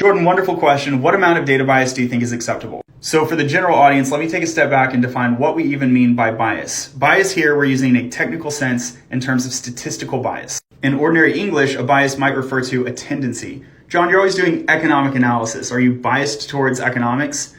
Jordan, wonderful question. What amount of data bias do you think is acceptable? So for the general audience, let me take a step back and define what we even mean by bias. Bias here, we're using a technical sense in terms of statistical bias. In ordinary English, a bias might refer to a tendency. John, you're always doing economic analysis. Are you biased towards economics?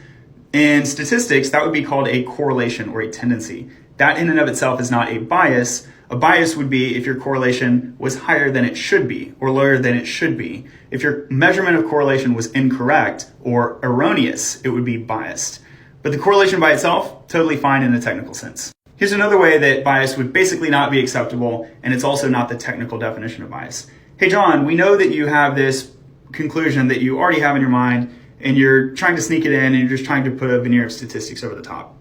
In statistics, that would be called a correlation or a tendency. That in and of itself is not a bias. A bias would be if your correlation was higher than it should be or lower than it should be. If your measurement of correlation was incorrect or erroneous, it would be biased. But the correlation by itself, totally fine in a technical sense. Here's another way that bias would basically not be acceptable, and it's also not the technical definition of bias. Hey John, we know that you have this conclusion that you already have in your mind, and you're trying to sneak it in, and you're just trying to put a veneer of statistics over the top.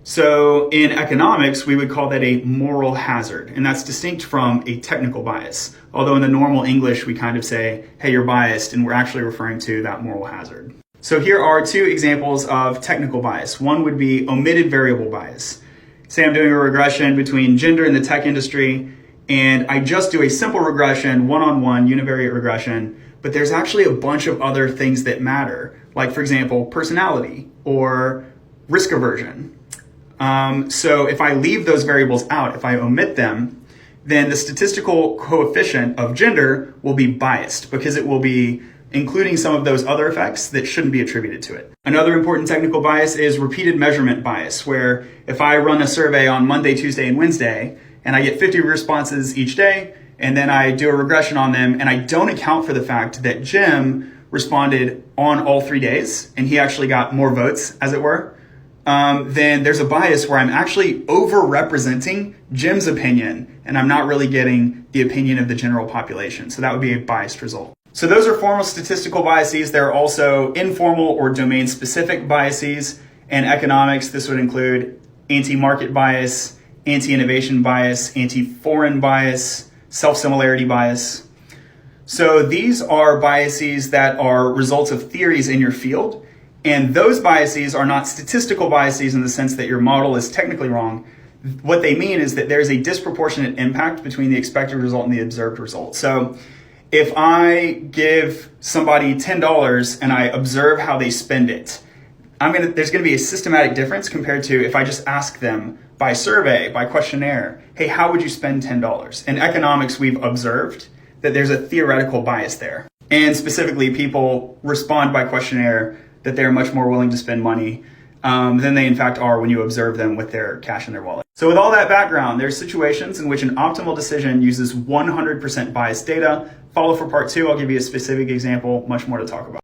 So in economics, we would call that a moral hazard, and that's distinct from a technical bias. Although in the normal English, we kind of say, hey, you're biased, and we're actually referring to that moral hazard. So here are two examples of technical bias. One would be omitted variable bias. Say I'm doing a regression between gender and the tech industry, and I just do a simple regression, one-on-one, univariate regression, but there's actually a bunch of other things that matter, like, for example, personality or risk aversion. So if I leave those variables out, if I omit them, then the statistical coefficient of gender will be biased because it will be including some of those other effects that shouldn't be attributed to it. Another important technical bias is repeated measurement bias, where if I run a survey on Monday, Tuesday, and Wednesday, and I get 50 responses each day, and then I do a regression on them, and I don't account for the fact that Jim responded on all 3 days, and he actually got more votes, as it were, then there's a bias where I'm actually over-representing Jim's opinion, and I'm not really getting the opinion of the general population. So that would be a biased result. So those are formal statistical biases. There are also informal or domain-specific biases. In economics, this would include anti-market bias, anti-innovation bias, anti-foreign bias, self-similarity bias. So these are biases that are results of theories in your field. And those biases are not statistical biases in the sense that your model is technically wrong. What they mean is that there's a disproportionate impact between the expected result and the observed result. So if I give somebody $10 and I observe how they spend it, there's going to be a systematic difference compared to if I just ask them by survey, by questionnaire, hey, how would you spend $10? In economics, we've observed that there's a theoretical bias there. And specifically, people respond by questionnaire that they're much more willing to spend money than they in fact are when you observe them with their cash in their wallet. So with all that background, there's situations in which an optimal decision uses 100% biased data. Follow for part 2, I'll give you a specific example, much more to talk about.